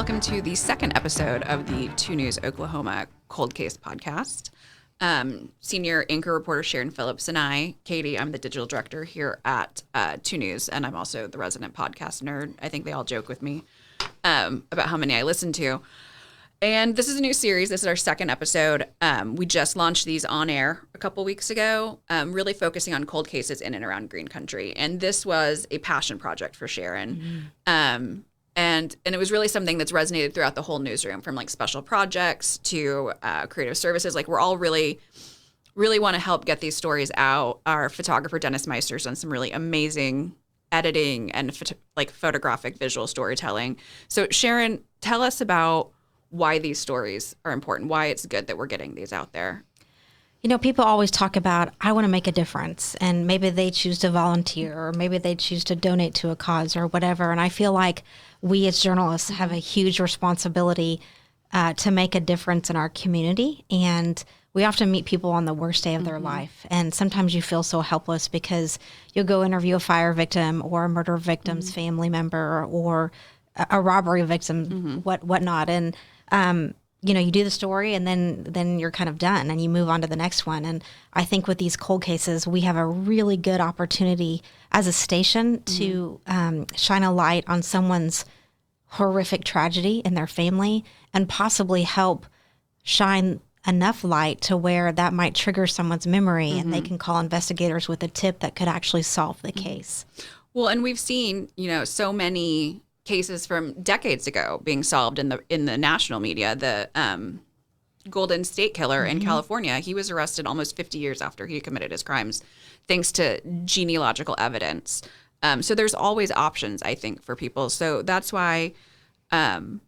welcome to the second episode of the 2 News Oklahoma Cold Case podcast. Senior anchor reporter Sharon Phillips and I, Katie, I'm the digital director here at 2 News, and I'm also the resident podcast nerd. I think they all joke with me about how many I listen to. And this is a new series. This is our second episode. We just launched these on air a couple weeks ago, really focusing on cold cases in and around Green Country. And this was a passion project for Sharon. And it was really something that's resonated throughout the whole newsroom, from like special projects to creative services. Like, we're all really want to help get these stories out. Our photographer, Dennis Meister's done some really amazing editing and photographic visual storytelling. So Sharon, tell us about why these stories are important, why it's good that we're getting these out there. You know, people always talk about, I want to make a difference, and maybe they choose to volunteer, or maybe they choose to donate to a cause or whatever. And I feel like we as journalists have a huge responsibility to make a difference in our community. And we often meet people on the worst day of their life. And sometimes you feel so helpless because you'll go interview a fire victim or a murder victim's family member or a robbery victim, whatnot. And, you know, you do the story and then you're kind of done and you move on to the next one. And I think with these cold cases, we have a really good opportunity as a station to shine a light on someone's horrific tragedy in their family and possibly help shine enough light to where that might trigger someone's memory and they can call investigators with a tip that could actually solve the case. Well, and we've seen, you know, so many cases from decades ago being solved in the national media. The Golden State Killer in California, he was arrested almost 50 years after he committed his crimes, thanks to genealogical evidence. So there's always options, I think, for people. So that's why I'm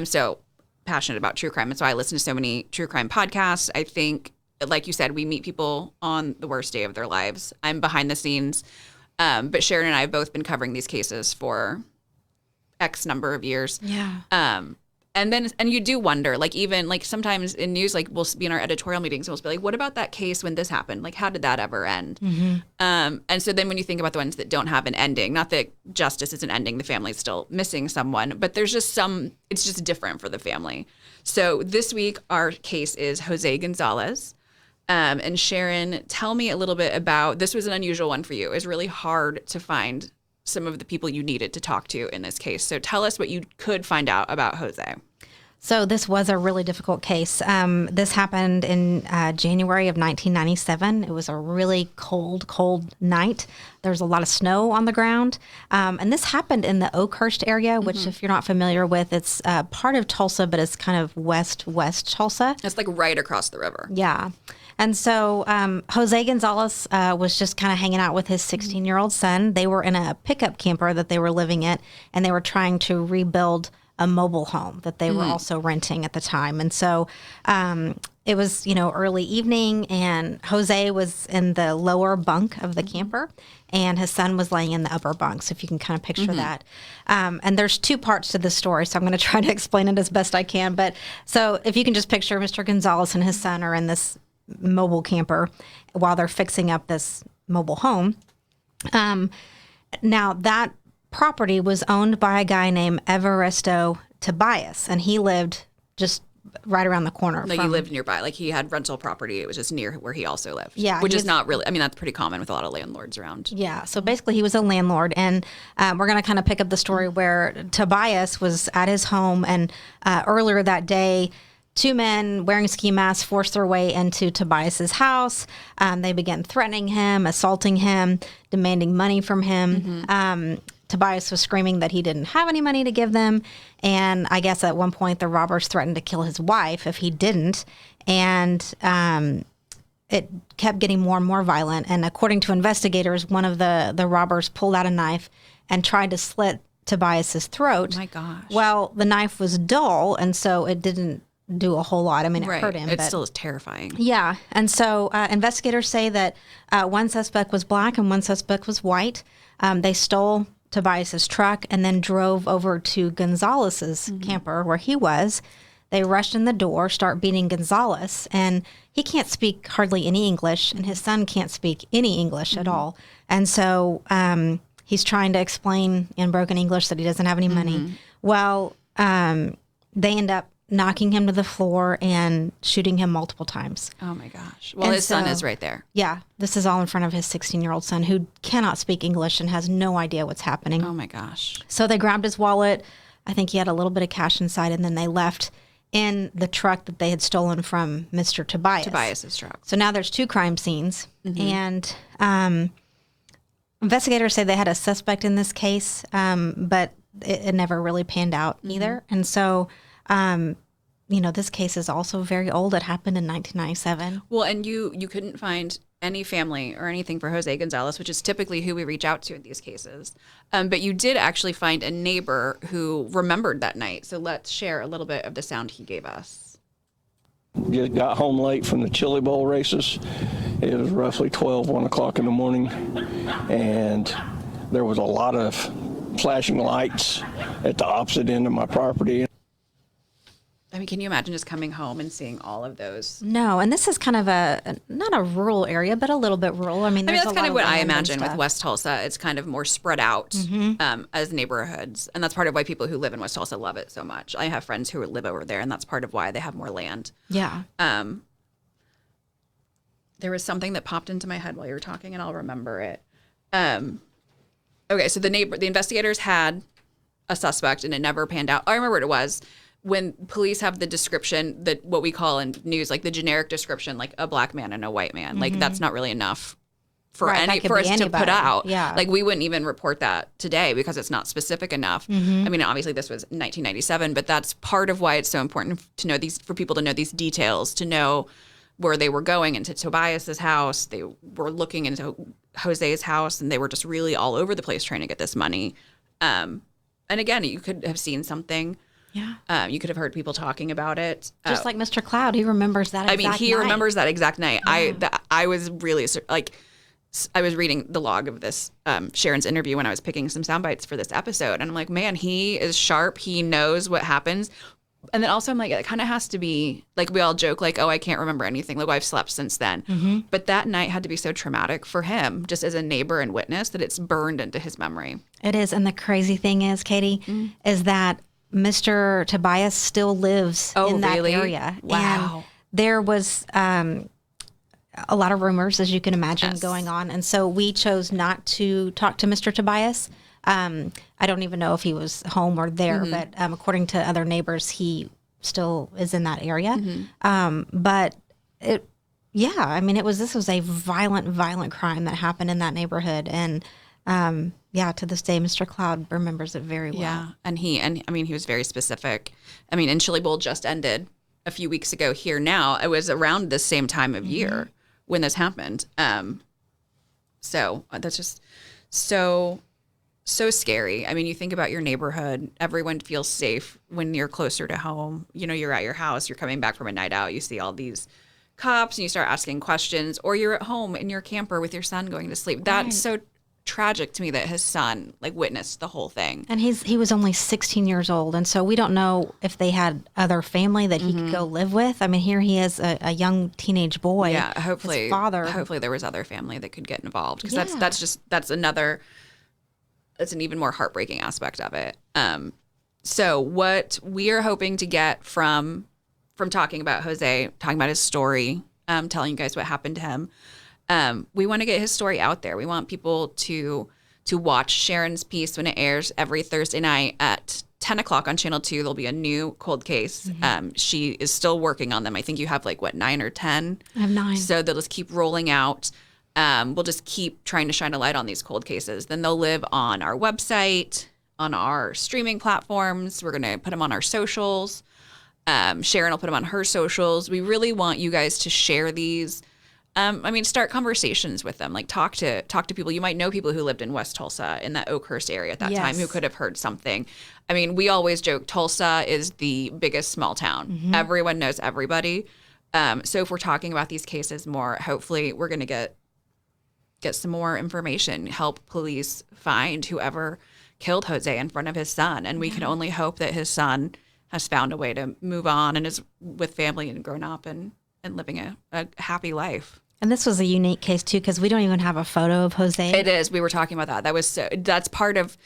so passionate about true crime. That's why I listen to so many true crime podcasts. I think, like you said, we meet people on the worst day of their lives. I'm behind the scenes, but Sharon and I have both been covering these cases for X number of years. Yeah. And you do wonder, like, even like sometimes in news, like we'll be in our editorial meetings and we'll be like, what about that case when this happened? Like, how did that ever end? And so then when you think about the ones that don't have an ending, not that justice isn't ending, the family's still missing someone, but there's just it's just different for the family. So this week, our case is Jose Gonzales. And Sharon, tell me a little bit about, this was an unusual one for you. It was really hard to find some of the people you needed to talk to in this case. So tell us what you could find out about Jose. So this was a really difficult case. This happened in January of 1997. It was a really cold night. There was a lot of snow on the ground. And this happened in the Oakhurst area, which if you're not familiar with, it's part of Tulsa, but it's kind of west Tulsa. It's like right across the river. Yeah. And so Jose Gonzales was just kind of hanging out with his 16-year-old son. They were in a pickup camper that they were living in, and they were trying to rebuild a mobile home that they were also renting at the time. And so it was, you know, early evening, and Jose was in the lower bunk of the camper, and his son was laying in the upper bunk. So if you can kind of picture that. And there's two parts to this story, so I'm going to try to explain it as best I can. But so if you can just picture Mr. Gonzales and his son are in this mobile camper while they're fixing up this mobile home. Now that property was owned by a guy named Evaristo Tobias, and he lived just right around the corner. Like, he lived nearby. Like, he had rental property. It was just near where he also lived. Yeah. Which is not really, I mean, that's pretty common with a lot of landlords around. Yeah. So basically he was a landlord, and we're going to kind of pick up the story where Tobias was at his home, and earlier that day, two men wearing ski masks forced their way into Tobias's house. They began threatening him, assaulting him, demanding money from him. Tobias was screaming that he didn't have any money to give them. And I guess at one point the robbers threatened to kill his wife if he didn't. And it kept getting more and more violent. And according to investigators, one of the robbers pulled out a knife and tried to slit Tobias's throat. Oh my gosh. Well, the knife was dull, and so it didn't do a whole lot. I mean, it hurt him. It still is terrifying. Yeah. And so investigators say that one suspect was black and one suspect was white. They stole Tobias's truck and then drove over to Gonzales's camper where he was. They rushed in the door, start beating Gonzales, and he can't speak hardly any English, and his son can't speak any English at all. And so he's trying to explain in broken English that he doesn't have any money. Well, they end up knocking him to the floor and shooting him multiple times. Oh my gosh. Well, And his son so- is right there. Yeah, this is all in front of his 16-year-old son who cannot speak English and has no idea what's happening. Oh my gosh. So they grabbed his wallet. I think he had a little bit of cash inside, and then they left in the truck that they had stolen from Mr. Tobias. Tobias's truck. So now there's 2 crime scenes, and investigators say they had a suspect in this case, but it never really panned out either. And so, this case is also very old. It happened in 1997. Well, and you couldn't find any family or anything for Jose Gonzales, which is typically who we reach out to in these cases. But you did actually find a neighbor who remembered that night. So let's share a little bit of the sound he gave us. Just got home late from the Chili Bowl races. It was roughly 1 o'clock in the morning, and there was a lot of flashing lights at the opposite end of my property. I mean, can you imagine just coming home and seeing all of those? No, and this is kind of not a rural area, but a little bit rural. I mean, That's a kind lot of what I land and imagine with stuff. West Tulsa. It's kind of more spread out as neighborhoods. And that's part of why people who live in West Tulsa love it so much. I have friends who live over there, and that's part of why they have more land. Yeah. There was something that popped into my head while you were talking, and I'll remember it. Okay, so the investigators had a suspect, and it never panned out. I remember what it was. When police have the description, that what we call in news, like the generic description, like a black man and a white man, like that's not really enough for Right, that could for be us to put anybody. out. Yeah. Like we wouldn't even report that today because it's not specific enough. I mean, obviously this was 1997, but that's part of why it's so important to know these, for people to know these details, to know where they were going into Tobias's house. They were looking into Jose's house, and they were just really all over the place trying to get this money. And again, you could have seen something. Yeah. You could have heard people talking about it. Just like Mr. Cloud, he remembers that exact he night. remembers that exact night. I was really like, I was reading the log of this Sharon's interview when I was picking some sound bites for this episode, and I'm like, man, he is sharp. He knows what happens. And then also I'm like, it kind of has to be like, we all joke like, oh, I can't remember anything. Like, I've slept since then. But that night had to be so traumatic for him, just as a neighbor and witness, that it's burned into his memory. It is. And the crazy thing is, Katie, is that Mr. Tobias still lives in that really? area. Wow. And there was a lot of rumors, as you can imagine, going on. And so we chose not to talk to Mr. Tobias. I don't even know if he was home or there, but according to other neighbors, he still is in that area. But I mean, this was a violent crime that happened in that neighborhood. And to this day, Mr. Cloud remembers it very well. Yeah. And I mean, he was very specific. I mean, and Chili Bowl just ended a few weeks ago here now. It was around the same time of year when this happened. So that's just so scary. I mean, you think about your neighborhood, everyone feels safe when you're closer to home. You know, you're at your house, you're coming back from a night out, you see all these cops and you start asking questions, or you're at home in your camper with your son going to sleep. That's so tragic to me that his son like witnessed the whole thing. And he was only 16 years old, and so we don't know if they had other family that he could go live with. I mean, here he is, a young teenage boy. Yeah, hopefully his father. there was other family that could get involved, because that's an even more heartbreaking aspect of it. So what we are hoping to get from talking about Jose, talking about his story, telling you guys what happened to him, we want to get his story out there. We want people to watch Sharon's piece when it airs every Thursday night at 10 o'clock on Channel 2. There'll be a new cold case. She is still working on them. I think you have 9 or 10? I have 9. So they'll just keep rolling out. We'll just keep trying to shine a light on these cold cases. Then they'll live on our website, on our streaming platforms. We're going to put them on our socials. Sharon will put them on her socials. We really want you guys to share these. Start conversations with them. Like talk to people. You might know people who lived in West Tulsa, in that Oakhurst area at that time, who could have heard something. I mean, we always joke Tulsa is the biggest small town. Everyone knows everybody. So if we're talking about these cases more, hopefully we're going to get some more information, help police find whoever killed Jose in front of his son. And we can only hope that his son has found a way to move on and is with family and grown up and living a happy life. And this was a unique case too, because we don't even have a photo of Jose. It is. We were talking about that. That's part of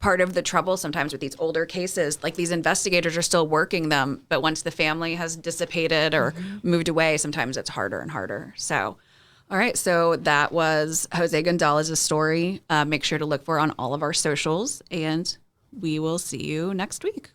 part of the trouble sometimes with these older cases. Like these investigators are still working them, but once the family has dissipated or moved away, sometimes it's harder and harder. So, all right. So that was Jose Gonzalez's story. Make sure to look for it on all of our socials, and we will see you next week.